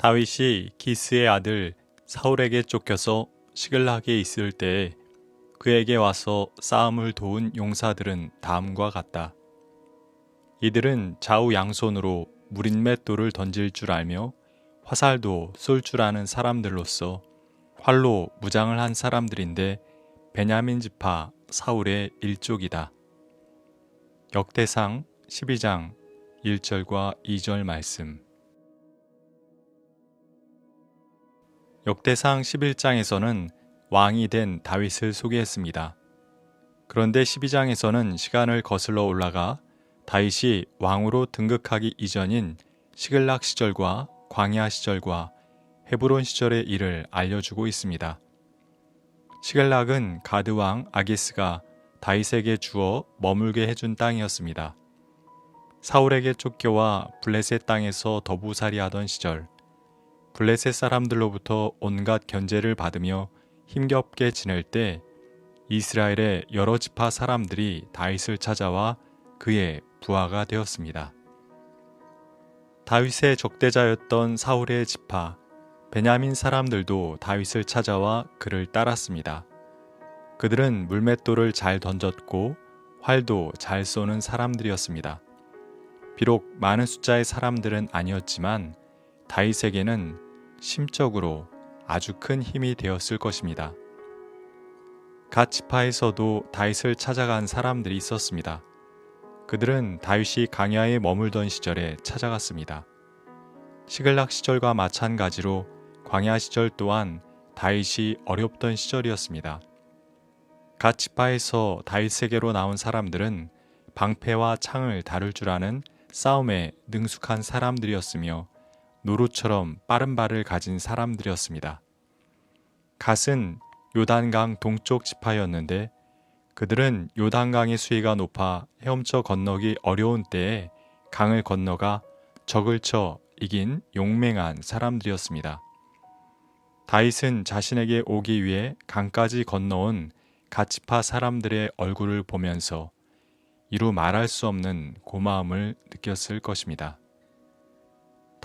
다윗이 기스의 아들 사울에게 쫓겨서 시글락에 있을 때에 그에게 와서 싸움을 도운 용사들은 다음과 같다. 이들은 좌우 양손으로 무린맷돌을 던질 줄 알며 화살도 쏠 줄 아는 사람들로서 활로 무장을 한 사람들인데 베냐민 지파 사울의 일족이다. 역대상 12장 1절과 2절 말씀. 역대상 11장에서는 왕이 된 다윗을 소개했습니다. 그런데 12장에서는 시간을 거슬러 올라가 다윗이 왕으로 등극하기 이전인 시글락 시절과 광야 시절과 헤브론 시절의 일을 알려주고 있습니다. 시글락은 가드 왕 아기스가 다윗에게 주어 머물게 해준 땅이었습니다. 사울에게 쫓겨와 블레셋 땅에서 더부살이하던 시절, 블레셋 사람들로부터 온갖 견제를 받으며 힘겹게 지낼 때 이스라엘의 여러 지파 사람들이 다윗을 찾아와 그의 부하가 되었습니다. 다윗의 적대자였던 사울의 지파 베냐민 사람들도 다윗을 찾아와 그를 따랐습니다. 그들은 물맷돌을 잘 던졌고 활도 잘 쏘는 사람들이었습니다. 비록 많은 숫자의 사람들은 아니었지만 다윗에게는 심적으로 아주 큰 힘이 되었을 것입니다. 갓 지파에서도 다윗을 찾아간 사람들이 있었습니다. 그들은 다윗이 광야에 머물던 시절에 찾아갔습니다. 시글락 시절과 마찬가지로 광야 시절 또한 다윗이 어렵던 시절이었습니다. 갓 지파에서 다윗에게로 나온 사람들은 방패와 창을 다룰 줄 아는 싸움에 능숙한 사람들이었으며 노루처럼 빠른 발을 가진 사람들이었습니다. 갓은 요단강 동쪽 지파였는데 그들은 요단강의 수위가 높아 헤엄쳐 건너기 어려운 때에 강을 건너가 적을 쳐 이긴 용맹한 사람들이었습니다. 다윗은 자신에게 오기 위해 강까지 건너온 갓 지파 사람들의 얼굴을 보면서 이루 말할 수 없는 고마움을 느꼈을 것입니다.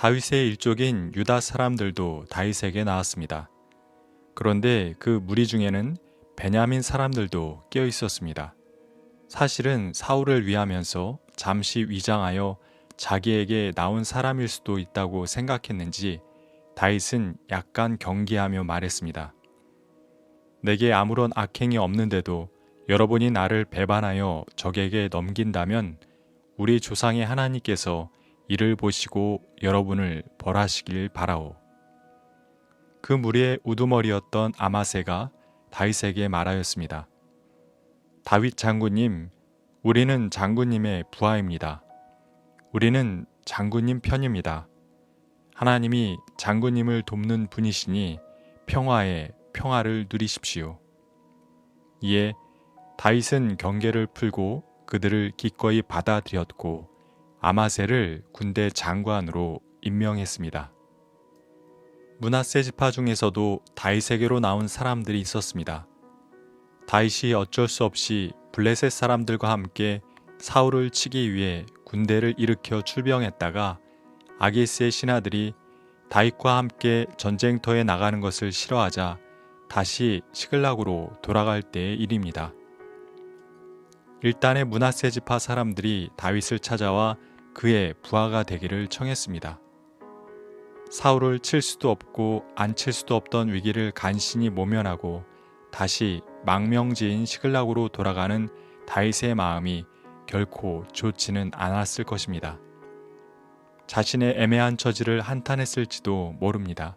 다윗의 일족인 유다 사람들도 다윗에게 나왔습니다. 그런데 그 무리 중에는 베냐민 사람들도 끼어 있었습니다. 사실은 사울을 위하면서 잠시 위장하여 자기에게 나온 사람일 수도 있다고 생각했는지 다윗은 약간 경계하며 말했습니다. 내게 아무런 악행이 없는데도 여러분이 나를 배반하여 적에게 넘긴다면 우리 조상의 하나님께서 이를 보시고 여러분을 벌하시길 바라오. 그 무리의 우두머리였던 아마새가 다윗에게 말하였습니다. 다윗 장군님, 우리는 장군님의 부하입니다. 우리는 장군님 편입니다. 하나님이 장군님을 돕는 분이시니 평화에 평화를 누리십시오. 이에 다윗은 경계를 풀고 그들을 기꺼이 받아들였고 아마새를 군대 장관으로 임명했습니다. 므낫세 지파 중에서도 다윗에게로 나온 사람들이 있었습니다. 다윗이 어쩔 수 없이 블레셋 사람들과 함께 사울을 치기 위해 군대를 일으켜 출병했다가 아기스의 신하들이 다윗과 함께 전쟁터에 나가는 것을 싫어하자 다시 시글락으로 돌아갈 때의 일입니다. 일단의 므낫세 지파 사람들이 다윗을 찾아와 그의 부하가 되기를 청했습니다. 사울을 칠 수도 없고 안 칠 수도 없던 위기를 간신히 모면하고 다시 망명지인 시글락으로 돌아가는 다윗의 마음이 결코 좋지는 않았을 것입니다. 자신의 애매한 처지를 한탄했을지도 모릅니다.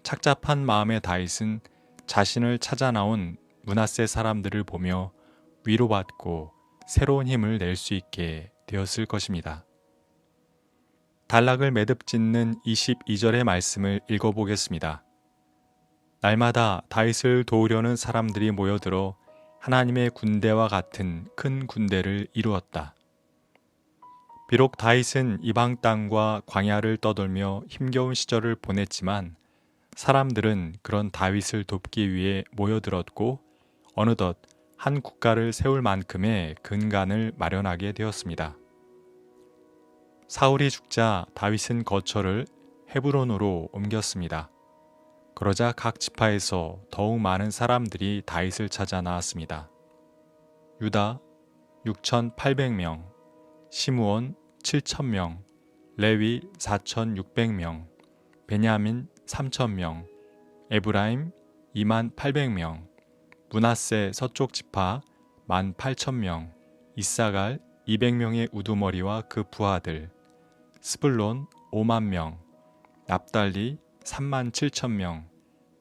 착잡한 마음의 다윗은 자신을 찾아 나온 므낫세 사람들을 보며 위로받고 새로운 힘을 낼 수 있게 되었을 것입니다. 단락을 매듭 짓는 22절의 말씀을 읽어보겠습니다. 날마다 다윗을 도우려는 사람들이 모여들어 하나님의 군대와 같은 큰 군대를 이루었다. 비록 다윗은 이방 땅과 광야를 떠돌며 힘겨운 시절을 보냈지만 사람들은 그런 다윗을 돕기 위해 모여들었고 어느덧 한 국가를 세울 만큼의 근간을 마련하게 되었습니다. 사울이 죽자 다윗은 거처를 헤브론으로 옮겼습니다. 그러자 각 지파에서 더욱 많은 사람들이 다윗을 찾아 나왔습니다. 유다 6,800명, 시므온 7,000명, 레위 4,600명, 베냐민 3,000명, 에브라임 28,000명, 므낫세 서쪽 지파 18,000명, 이사갈 200명의 우두머리와 그 부하들, 스불론 50,000명, 납달리 37,000명,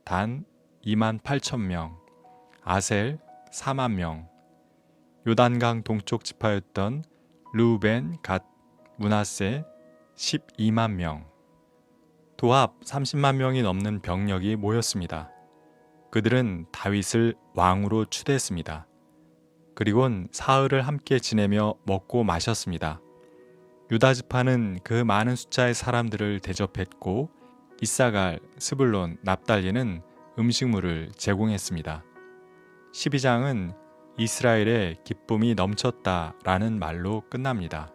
단 28,000명, 아셀 40,000명, 요단강 동쪽 지파였던 르우벤, 갓, 므낫세 12만 명, 도합 30만 명이 넘는 병력이 모였습니다. 그들은 다윗을 왕으로 추대했습니다. 그리곤 사흘을 함께 지내며 먹고 마셨습니다. 유다 지파는 그 많은 숫자의 사람들을 대접했고 이사갈, 스불론, 납달리는 음식물을 제공했습니다. 12장은 이스라엘의 기쁨이 넘쳤다라는 말로 끝납니다.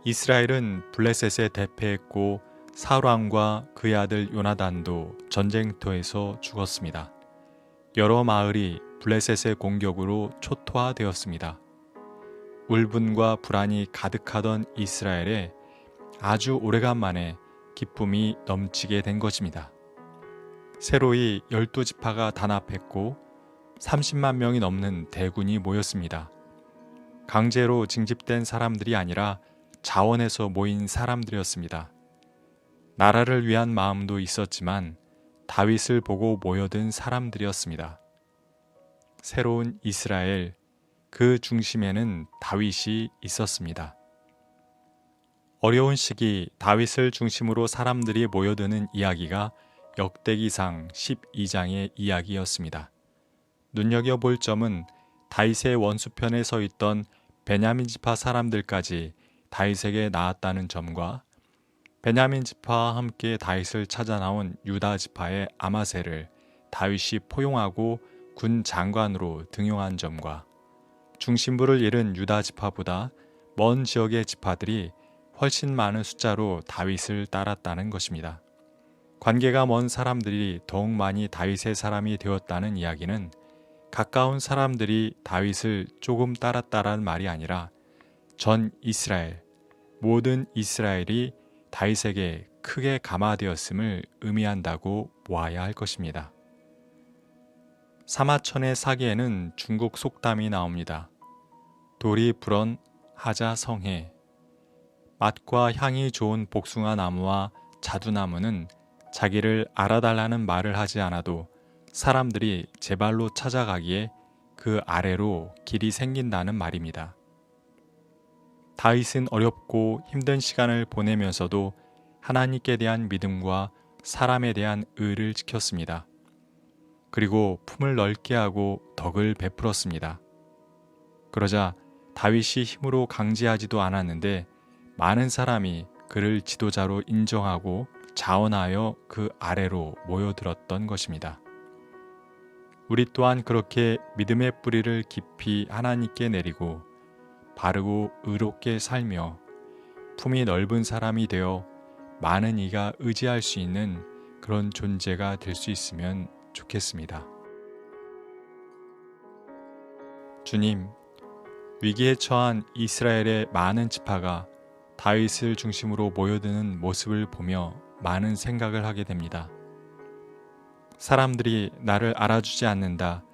이스라엘은 블레셋에 대패했고 사울 왕과 그의 아들 요나단도 전쟁터에서 죽었습니다. 여러 마을이 블레셋의 공격으로 초토화되었습니다. 울분과 불안이 가득하던 이스라엘에 아주 오래간만에 기쁨이 넘치게 된 것입니다. 새로이 12지파가 단합했고 30만 명이 넘는 대군이 모였습니다. 강제로 징집된 사람들이 아니라 자원해서 모인 사람들이었습니다. 나라를 위한 마음도 있었지만 다윗을 보고 모여든 사람들이었습니다. 새로운 이스라엘, 그 중심에는 다윗이 있었습니다. 어려운 시기 다윗을 중심으로 사람들이 모여드는 이야기가 역대기상 12장의 이야기였습니다. 눈여겨볼 점은 다윗의 원수편에 서 있던 베냐민 지파 사람들까지 다윗에게 나았다는 점과 베냐민 지파와 함께 다윗을 찾아 나온 유다 지파의 아마셀을 다윗이 포용하고 군 장관으로 등용한 점과 중심부를 잃은 유다 지파보다 먼 지역의 지파들이 훨씬 많은 숫자로 다윗을 따랐다는 것입니다. 관계가 먼 사람들이 더욱 많이 다윗의 사람이 되었다는 이야기는 가까운 사람들이 다윗을 조금 따랐다라는 말이 아니라 전 이스라엘, 모든 이스라엘이 다윗에게 크게 감화되었음을 의미한다고 보아야 할 것입니다. 사마천의 사기에는 중국 속담이 나옵니다. 돌이 불언 하자 성해. 맛과 향이 좋은 복숭아 나무와 자두나무는 자기를 알아달라는 말을 하지 않아도 사람들이 제 발로 찾아가기에 그 아래로 길이 생긴다는 말입니다. 다윗은 어렵고 힘든 시간을 보내면서도 하나님께 대한 믿음과 사람에 대한 의를 지켰습니다. 그리고 품을 넓게 하고 덕을 베풀었습니다. 그러자 다윗이 힘으로 강제하지도 않았는데 많은 사람이 그를 지도자로 인정하고 자원하여 그 아래로 모여들었던 것입니다. 우리 또한 그렇게 믿음의 뿌리를 깊이 하나님께 내리고 바르고 의롭게 살며 품이 넓은 사람이 되어 많은 이가 의지할 수 있는 그런 존재가 될 수 있으면 좋겠습니다. 주님, 위기에 처한 이스라엘의 많은 지파가 다윗을 중심으로 모여드는 모습을 보며 많은 생각을 하게 됩니다. 사람들이 나를 알아주지 않는다,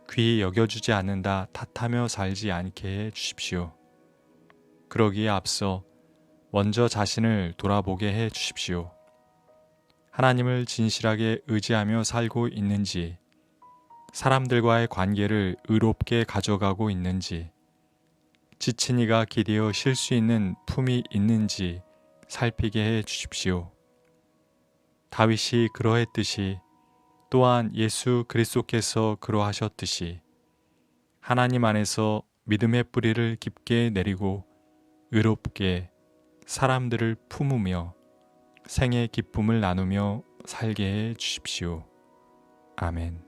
귀히 여겨주지 않는다 탓하며 살지 않게 해 주십시오. 그러기에 앞서 먼저 자신을 돌아보게 해 주십시오. 하나님을 진실하게 의지하며 살고 있는지, 사람들과의 관계를 의롭게 가져가고 있는지, 지친 이가 기대어 쉴 수 있는 품이 있는지 살피게 해 주십시오. 다윗이 그러했듯이 또한 예수 그리스도께서 그러하셨듯이 하나님 안에서 믿음의 뿌리를 깊게 내리고 의롭게 사람들을 품으며 생의 기쁨을 나누며 살게 해 주십시오. 아멘.